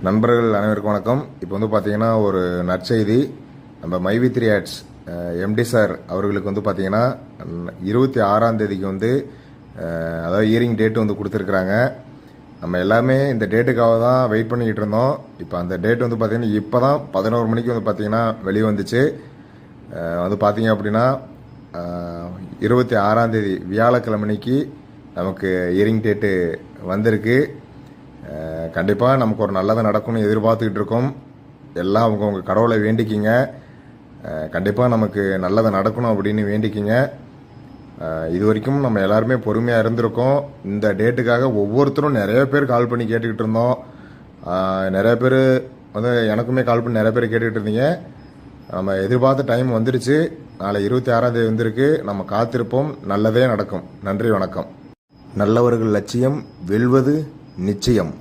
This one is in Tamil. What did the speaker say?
நண்பர்கள் அனைவருக்கும் வணக்கம். இப்போ வந்து பார்த்தீங்கன்னா ஒரு நற்செய்தி. நம்ம மைவி3 ஆட்ஸ் எம்டி சார் அவர்களுக்கு வந்து பார்த்தீங்கன்னா 26ஆம் தேதிக்கு வந்து அதாவது இயரிங் டேட்டு வந்து கொடுத்துருக்குறாங்க. நம்ம எல்லாமே இந்த டேட்டுக்காக தான் வெயிட் பண்ணிக்கிட்டு இருந்தோம். இப்போ அந்த டேட் வந்து பார்த்தீங்கன்னா இப்போ தான் 11 மணிக்கு வந்து பார்த்தீங்கன்னா வெளியே வந்துச்சு. வந்து பார்த்தீங்க அப்படின்னா 26ஆம் தேதி வியாழக்கிழமைக்கு நமக்கு இயரிங் டேட்டு வந்திருக்கு. கண்டிப்பாக நமக்கு ஒரு நல்லதை நடக்கும்னு எதிர்பார்த்துக்கிட்டு இருக்கோம். எல்லாம் அவங்க கடவுளை வேண்டிக்கிங்க. கண்டிப்பாக நமக்கு நல்லதை நடக்கணும் அப்படின்னு வேண்டிக்கிங்க. இது வரைக்கும் நம்ம எல்லாருமே பொறுமையாக இருந்திருக்கோம். இந்த டேட்டுக்காக ஒவ்வொருத்தரும் நிறைய பேர் கால் பண்ணி கேட்டுக்கிட்டு இருந்தோம். நிறைய பேர் வந்து எனக்குமே கால் பண்ணி நிறைய பேர் கேட்டுக்கிட்டு இருந்தீங்க. நம்ம எதிர்பார்த்த டைம் வந்துருச்சு. நாளை 26ஆம் தேதி வந்திருக்கு. நம்ம காத்திருப்போம். நல்லதே நடக்கும். நன்றி, வணக்கம். நல்லவர்கள் லட்சியம் வெல்வது நிச்சயம்.